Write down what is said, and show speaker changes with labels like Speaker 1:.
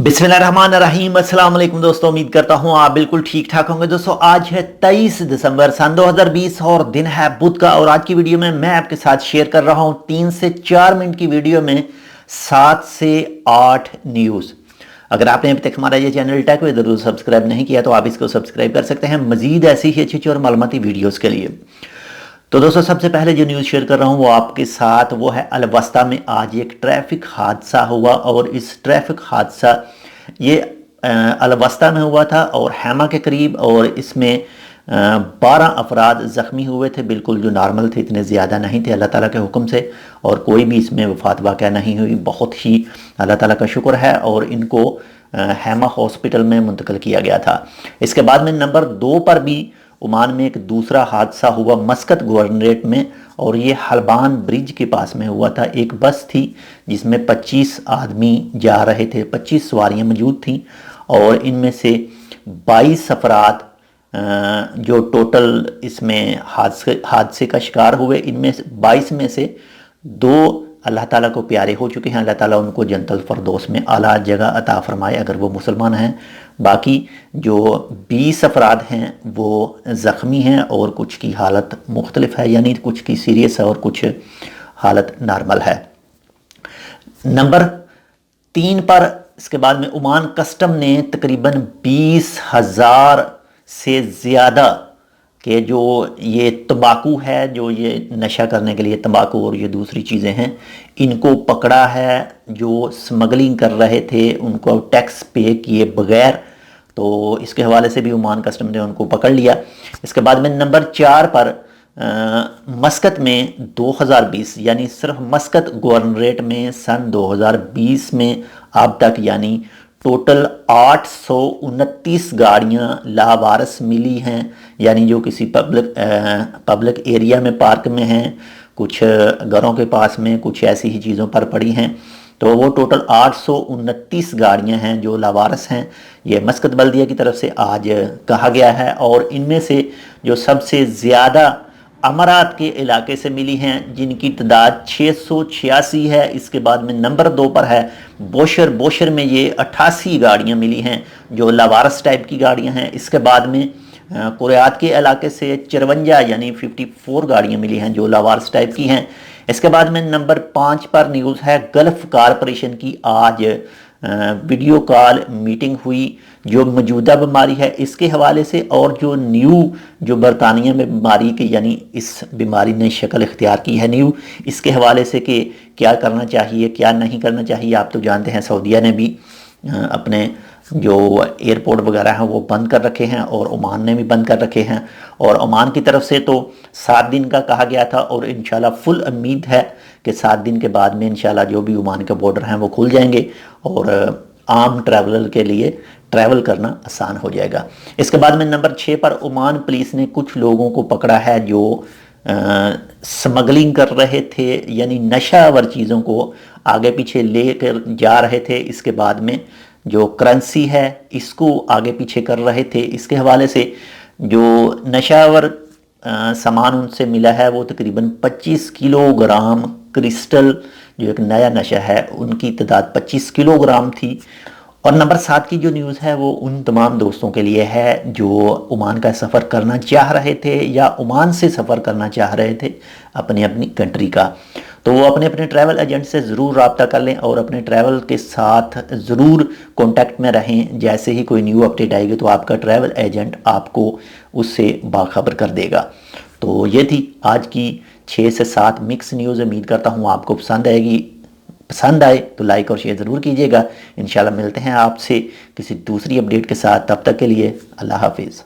Speaker 1: बिस्मिल्लाहिर्रहमानिर्रहीम। अस्सलाम वालेकुम दोस्तों, उम्मीद करता हूँ आप बिल्कुल ठीक ठाक होंगे। दोस्तों आज है 23 दिसंबर सन 2020 और दिन है बुध का। और आज की वीडियो में मैं आपके साथ शेयर कर रहा हूँ 3 से 4 मिनट की वीडियो में 7 से 8 न्यूज़। अगर आपने अभी तक हमारा ये channel tech with rule subscribe नहीं किया तो आप इसको सब्सक्राइब कर सकते हैं मजीद ऐसी ही अच्छी और मालूमाती वीडियोज़ के लिए। तो दोस्तों सबसे पहले जो न्यूज़ शेयर कर रहा हूँ वो आपके साथ वो है अलवस्ता में आज एक ट्रैफिक हादसा हुआ। और इस ट्रैफिक हादसा ये अलवस्ता में हुआ था और हैमा के करीब। और इसमें 12 अफराद ज़ख्मी हुए थे, बिल्कुल जो नॉर्मल थे, इतने ज़्यादा नहीं थे अल्लाह ताला के हुक्म से। और कोई भी इसमें वफ़ात वाक़या नहीं हुई, बहुत ही अल्लाह ताला का शुक्र है। और इनको हैमा हॉस्पिटल में मुंतकिल किया गया था। इसके बाद में नंबर 2 पर भी ओमान में एक दूसरा हादसा हुआ मस्कत गवर्नरेट में। और ये हल्बान ब्रिज के पास में हुआ था। एक बस थी जिसमें 25 आदमी जा रहे थे, 25 सवारियां मौजूद थीं। और इनमें से 22 अफराद जो टोटल इसमें हादसे का शिकार हुए, इनमें से 22 में से 2 अल्लाह ताला को प्यारे हो चुके हैं। अल्लाह ताला उनको जन्नतुल फरदौस में आला जगह अता फरमाए अगर वो मुसलमान हैं। बाकी जो 20 अफराद हैं वो ज़ख्मी हैं और कुछ की हालत मुख्तलिफ है, यानी कुछ की सीरियस है और कुछ हालत नॉर्मल है। नंबर 3 पर इसके बाद में ओमान कस्टम ने तकरीबन 20,000 से ज़्यादा कि जो ये तंबाकू है, जो ये नशा करने के लिए तंबाकू और ये दूसरी चीज़ें हैं, इनको पकड़ा है। जो स्मगलिंग कर रहे थे उनको टैक्स पे किए बगैर, तो इसके हवाले से भी ओमान कस्टम ने उनको पकड़ लिया। इसके बाद में नंबर 4 पर मस्कत में 2020 यानी सिर्फ मस्कत गवर्नरेट में सन 2020 में अब तक यानी टोटल 829 गाड़ियां लावारस मिली हैं, यानी जो किसी पब्लिक एरिया में पार्क में हैं, कुछ घरों के पास में, कुछ ऐसी ही चीज़ों पर पड़ी हैं। तो वो टोटल 829 गाड़ियां हैं जो लावारस हैं। ये मस्कत बल्दिया की तरफ से आज कहा गया है। और इनमें से जो सबसे ज़्यादा अमरात के इलाके से मिली हैं, जिनकी तादाद 686 है। इसके बाद में नंबर 2 पर है बोशर में ये 88 गाड़ियां मिली हैं जो लावारस टाइप की गाड़ियां हैं। इसके बाद में कुरियात के इलाके से 54 यानी 54 गाड़ियां मिली हैं जो लावारस टाइप की हैं। इसके बाद में नंबर 5 पर न्यूज़ है गल्फ़ कारपोरेशन की आज वीडियो कॉल मीटिंग हुई जो मौजूदा बीमारी है इसके हवाले से, और जो बरतानिया में बीमारी की यानी इस बीमारी ने शक्ल इख्तियार की है न्यू, इसके हवाले से कि क्या करना चाहिए क्या नहीं करना चाहिए। आप तो जानते हैं सऊदीया ने भी अपने जो एयरपोर्ट वगैरह हैं वो बंद कर रखे हैं और ओमान ने भी बंद कर रखे हैं। और ओमान की तरफ से तो 7 दिन का कहा गया था और इंशाल्लाह फुल उम्मीद है कि 7 दिन के बाद में इंशाल्लाह जो भी ओमान के बॉर्डर हैं वो खुल जाएंगे और आम ट्रैवलर के लिए ट्रैवल करना आसान हो जाएगा। इसके बाद में नंबर 6 पर ओमान पुलिस ने कुछ लोगों को पकड़ा है जो स्मगलिंग कर रहे थे, यानी नशावर चीज़ों को आगे पीछे लेकर जा रहे थे। इसके बाद में जो करेंसी है इसको आगे पीछे कर रहे थे। इसके हवाले से जो नशावर सामान उनसे मिला है वो तकरीबन 25 किलोग्राम क्रिस्टल, जो एक नया नशा है, उनकी तादाद 25 किलोग्राम थी। और नंबर 7 की जो न्यूज़ है वो उन तमाम दोस्तों के लिए है जो ओमान का सफ़र करना चाह रहे थे या ओमान से सफ़र करना चाह रहे थे अपनी कंट्री का। तो वो अपने ट्रैवल एजेंट से ज़रूर रब्ता कर लें और अपने ट्रैवल के साथ ज़रूर कांटेक्ट में रहें। जैसे ही कोई न्यू अपडेट आएगी तो आपका ट्रैवल एजेंट आपको उससे बाखबर कर देगा। तो ये थी आज की 6 से 7 मिक्स न्यूज़। उम्मीद करता हूँ आपको पसंद आएगी। पसंद आए तो लाइक और शेयर ज़रूर कीजिएगा। इंशाल्लाह मिलते हैं आपसे किसी दूसरी अपडेट के साथ। तब तक के लिए अल्लाह हाफिज़।